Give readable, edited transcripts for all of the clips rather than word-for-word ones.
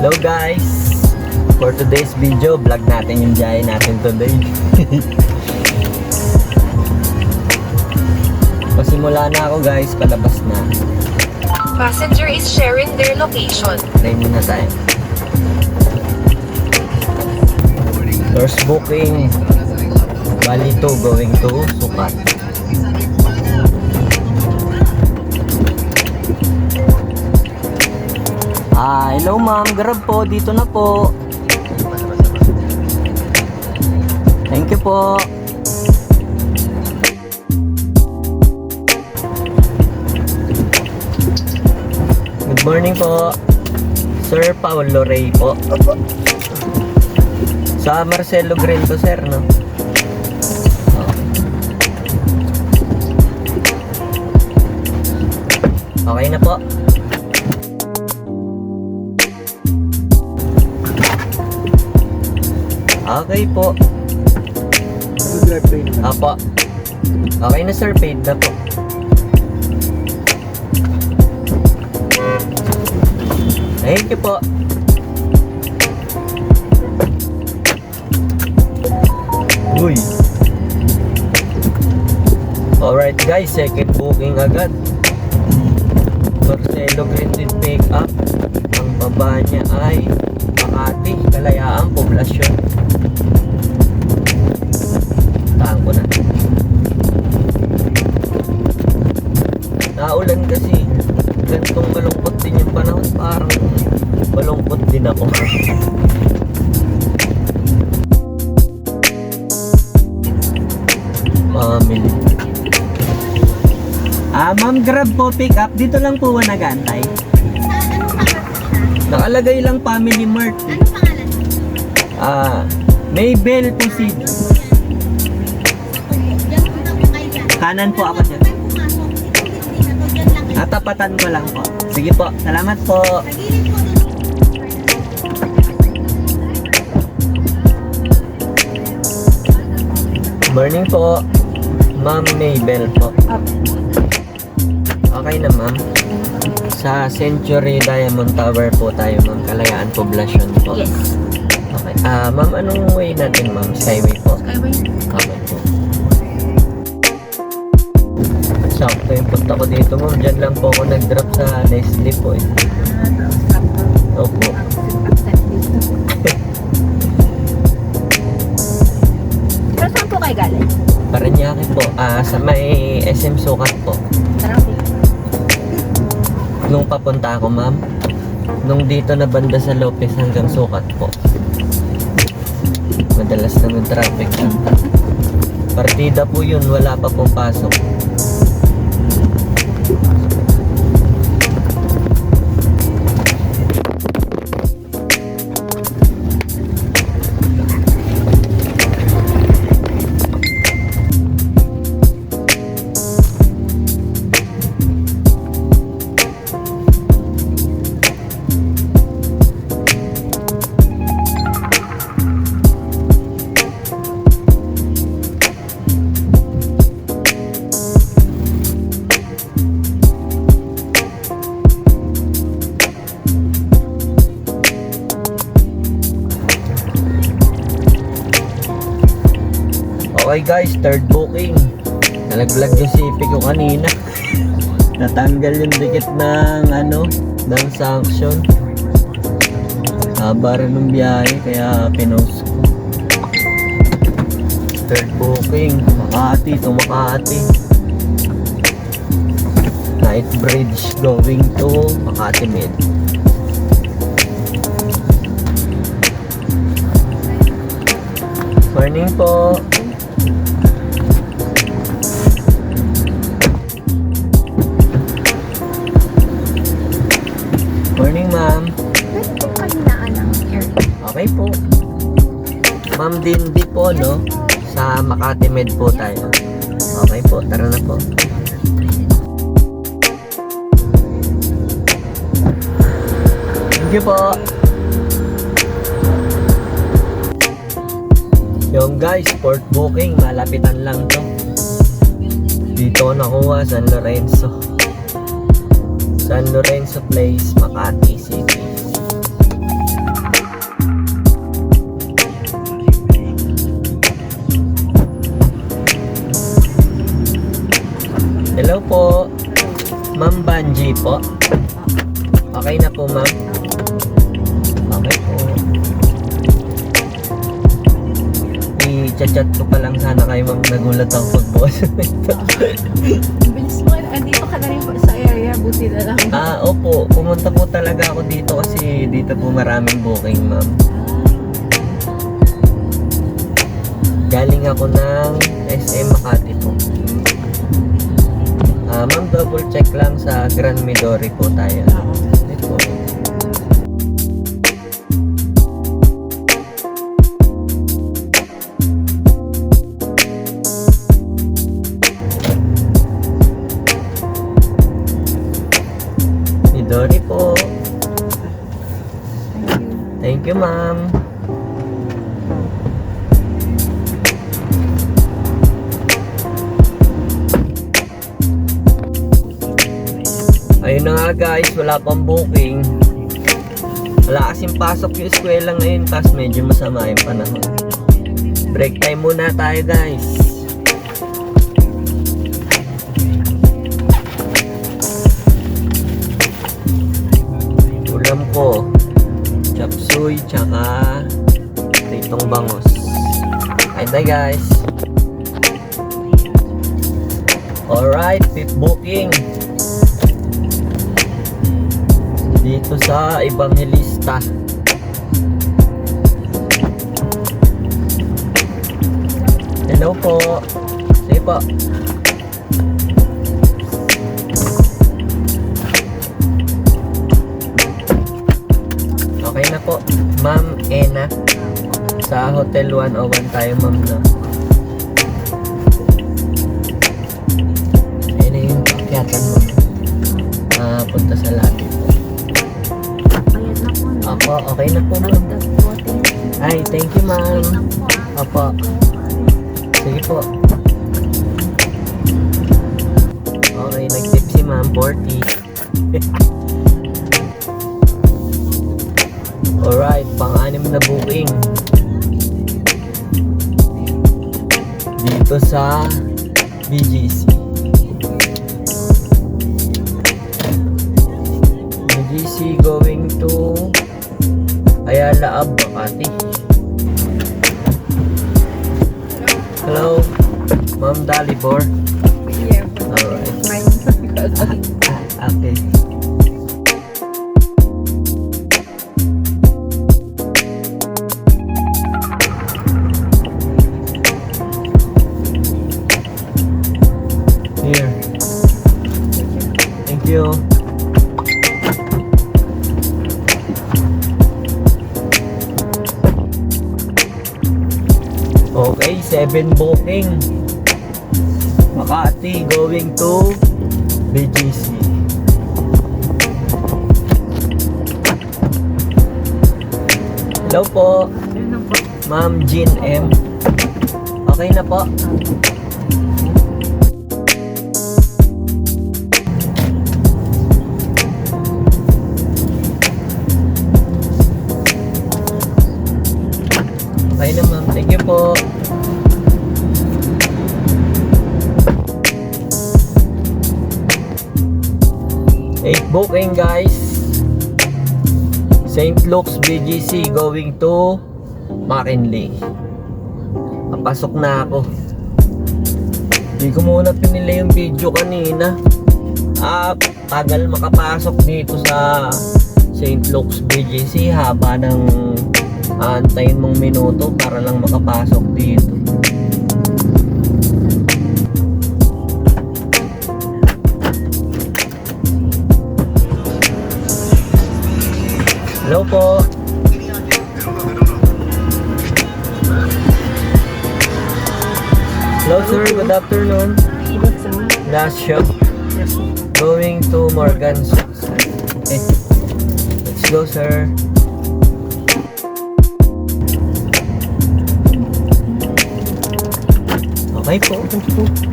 Hello guys! For today's video, vlog natin yung biyahe natin today. Pasimula na ako guys, palabas na. Passenger is sharing their location. Try muna tayo. First booking, Bali 2 going to Sukat. Hello ma'am, grab po, dito na po. Thank you po. Good morning po. Sir Paulo Rey po. Sa Marcelo Green to sir, no? Okay na po. Okay po. Apo. Okay na sir, paid na po. Thank you po. Uy. Alright guys, second booking agad. Marcelo Green did pick up. Ang baba niya ay Makati, Kalayaan, Poblasyon. Tahan ko na. Naulan kasi. Gantong malungkot din yung panahon. Parang malungkot din ako. Family. Ma'am, grab po, pick up. Dito lang po nag-aantay. Nakalagay lang Family Mart. Maybell po si. Kanan po ako dyan. Natapatan ko lang po. Sige po, salamat po. Morning po, Ma'am Maybell po. Okay na ma'am. Sa Century Diamond Tower po tayo ma'am, Kalayaan, Poblasyon po. Yes. Okay. Ma'am, anong way natin ma'am? Skyway po? Skyway. Okay po. Sakto yung punta ko dito ma'am. Diyan lang po ako nag-drop sa Leslie po eh. Opo. Pero saan po kayo galing? Paranaque po. Sa may SM Sukat po. Traffic. Nung papunta ako ma'am, nung dito na banda sa Lopez hanggang Sukat po, madalas na yung traffic siya. Partida po yun, wala pa pong pasok. Okay guys, third booking. Nalaglag yung CP ko kanina. Natanggal yung dikit ng ng sanction. Haba rin ng biyahe kaya pinost ko. Third booking, Makati to Makati. Night bridge going to Makati Med. Morning po. Morning, ma'am. Pwede po kahinaan ng airport. Okay po. Ma'am Dindi po, no? Sa Makati Med po tayo. Okay po, tara na po. Thank you po. Yung guys, port booking, malapitan lang to. Dito nakuha, San Lorenzo. San Lorenzo Place, Makati City. Ma'am Banji po. Okay na po, ma'am. Okay po. I-chat ko pa lang sana kayo, ma'am. Nagulat ako pag-boss. Bilis mo, andito ka na rin sa area, buti na lang. Opo. Pumunta po talaga ako dito kasi dito po maraming booking, ma'am. Galing ako ng SM Makati po. Ma'am, double check lang sa Grand Midori po tayo. Ito po. Midori po. Thank you, ma'am. Ayun na nga guys, wala pang booking. Wala kasing pasok yung eskwela ngayon, tapos medyo masama yung panahon. Break time muna tayo guys. Ulam ko chop suey tsaka pritong bangos. Ayun tayo guys. Alright, fifth booking dito sa Evangelista. Hello po. Sige po. Okay na po, Ma'am Ena. Sa Hotel 101 tayo, ma'am, na. Ayun na yung pakyatan mo. Punta sa lobby po. Ayan na po. Opo, okay na po, ma'am. Ay, thank you, ma'am. Opo. Sige po. Okay, nag-tip si ma'am, 40. Alright, pang-anim na booking dito sa BGC. BGC going to Ayala, Makati. Hello, Ma'am Dalibor. Yeah, Alright. mine. Okay. Here. Thank you. Okay, 7 booking. Makati going to BGC. Hello po, Ma'am Jean M. Okay na po. Okay na, ma'am. Thank you po. Eight booking, guys. St. Luke's BGC going to McKinley. Papasok na ako. Hindi ko muna pinili yung video kanina. Tagal makapasok dito sa St. Luke's BGC. Haba ng aantayin mong minuto para lang makapasok dito. Hello po. Hello sir, good afternoon. Last shop going to Morgan's. Okay. Let's go sir. Okay po.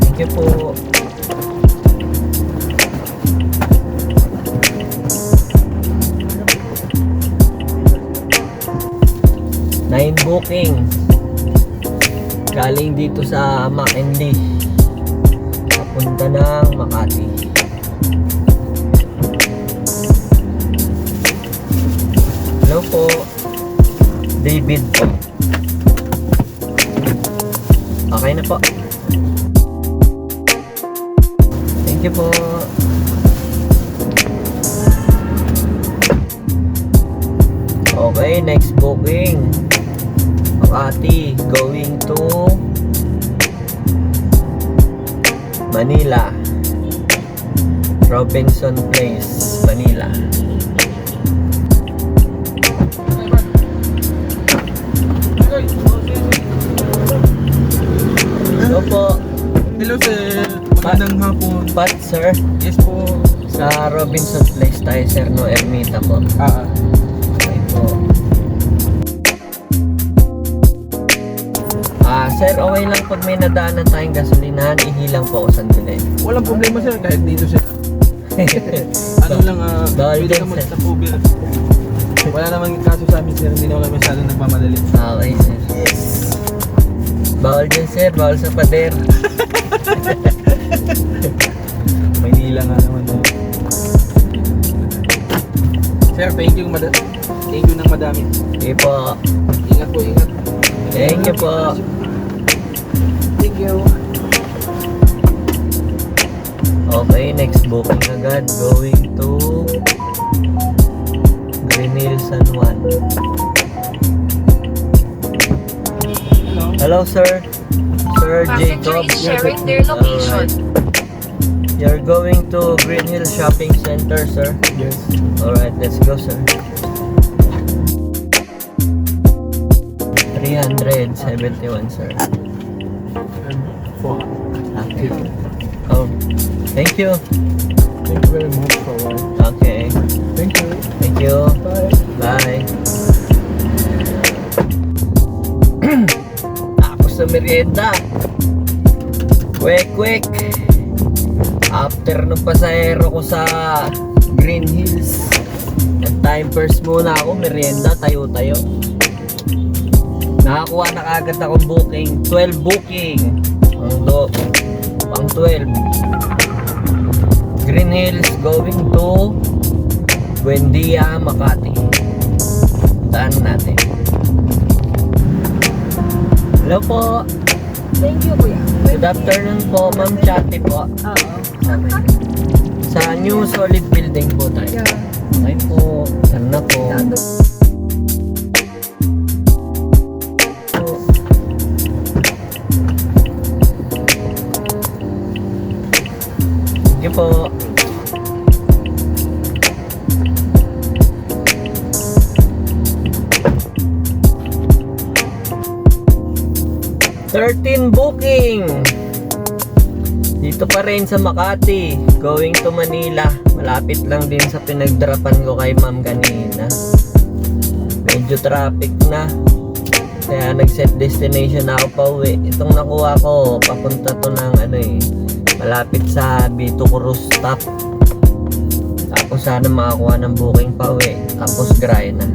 Thank you po. Nine booking. Galing dito sa McKinley. Papunta ng Makati. bid po. Okay na po. Thank you po. Okay, next booking. Makati, going to Manila. Robinson Place, Manila. Hello po. Hello sir, magandang hapon. Pat, sir. Yes po. Sa Robinson Place tayo, sir, no? Ermita po. Okay po. Sir, okay lang pag may nadaanan tayong gasolinahan, ihilang po ako sandali. Walang problema sir, kahit dito sir. Ano lang, Bawal pwede din, ka sir. mag-stop over. Wala namang kaso sa amin sir, hindi naman kami masyadong nagmamadali. Okay, sir. Bawal dyan, sir. Bawal sa pader. Maynila nga naman sir. Sir, thank you ng madami. Sige po. Ingat po, ingat. Thank you po. Thank you. Okay, next booking agad. Going to Green Hills, San Juan. Hello, sir. Sir Passenger Jacob. is sharing their location. Alright. You're going to Green Hills Shopping Center, sir. Yes. Alright, let's go, sir. 371, sir. For. Okay. Oh, thank you. Thank you very much for what. Okay. Thank you. Thank you. Bye. Bye. Tapos sa merienda. Quick. After nung pasahero ko sa Green Hills, nag-time first muna ako, merienda, tayo. Nakakuha na kagad akong booking. 12 booking. Pang 12. Green Hills going to Buendia, Makati. Puntaan natin. Hello po. Thank you, kuya. Good afternoon po, Ma'am Chati po. Oo. Okay. Sa New Solid Building po tayo. Yeah. Okay po. Sana po. Thank you po. "13 booking. Dito pa rin sa Makati, going to Manila. Malapit lang din sa pinagdrapan ko kay ma'am kanina. Medyo traffic na. Kaya nag-set destination ako pa uwi. Itong nakuha ko, papunta to ng malapit sa Bito Cruz stop. Tapos sana makakuha ng booking pa uwi. Tapos gray na.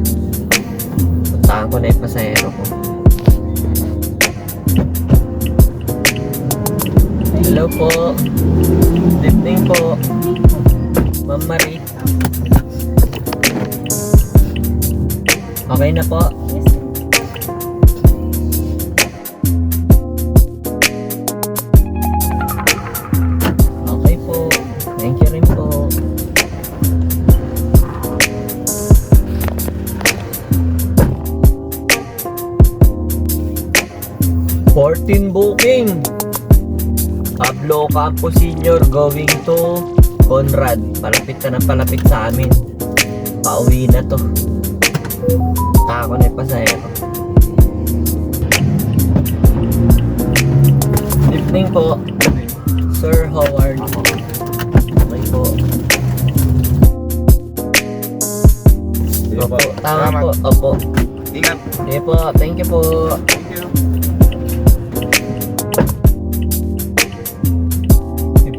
Puntahan ko na yung pasahero ko. Hello po. Good evening po. Ma'am Marie. Okay na po. Okay po. Thank you rin po. "14 booking. Pablo Campo Sr. going to Conrad. Palapit na palapit sa amin. Pauwi na to. Ako na yung pasahero. Good evening po. Sir Howard. Okay po. Opo. Tama po. Opo. Ingat. Okay po. Thank you po. Thank you.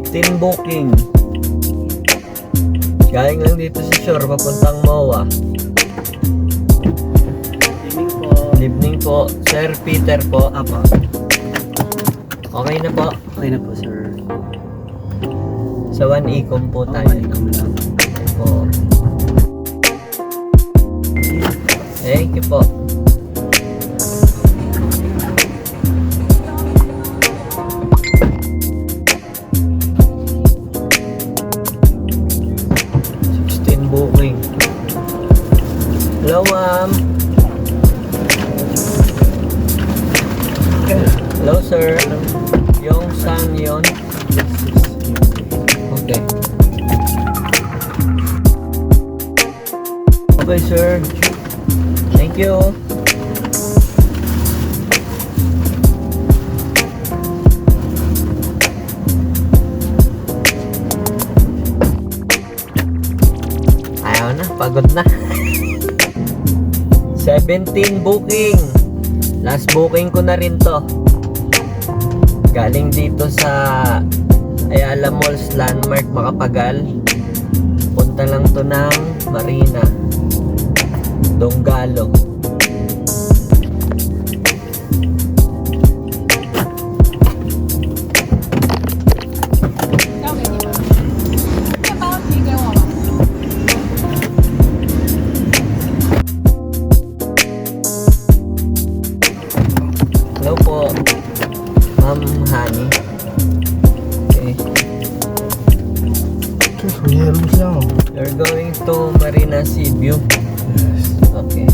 15 booking. Galing lang dito sa shore, papuntang MOA. Evening po. Good evening po. Sir Peter po. Apo. Okay na po. Okay na po sir. Sa 1 Ecom po tayo. lang. Po. Thank you po. Hello, ma'am. Hello, sir. Yung sang yon. Okay. Okay, sir. Thank you. Ayaw na, pagod na. 17 booking. Last booking ko na rin to. Galing dito sa Ayala Malls Landmark Makapagal. Punta lang to ng Marina Donggalo. Hello po, Ma'am Honey. Okay. You're going to Marina Seaview. Okay.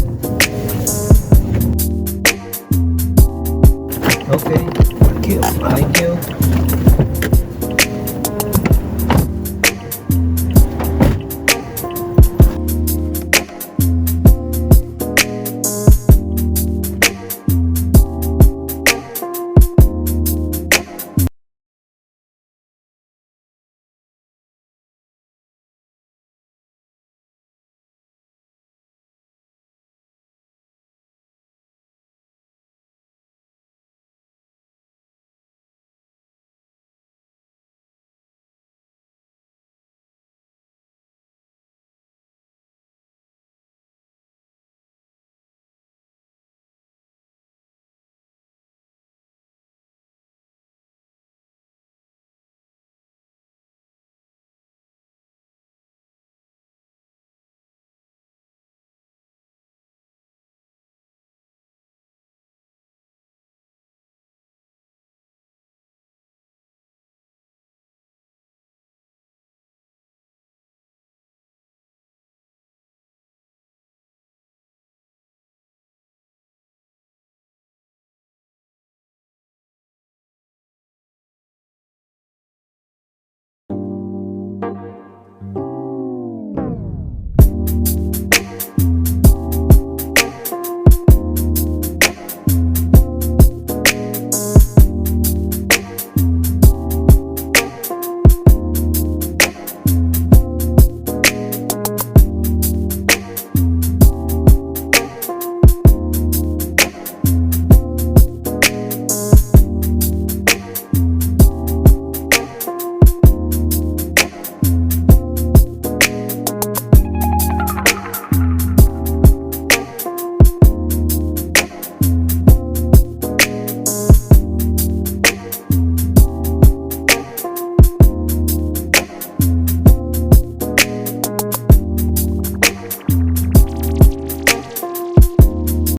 Okay. Thank you.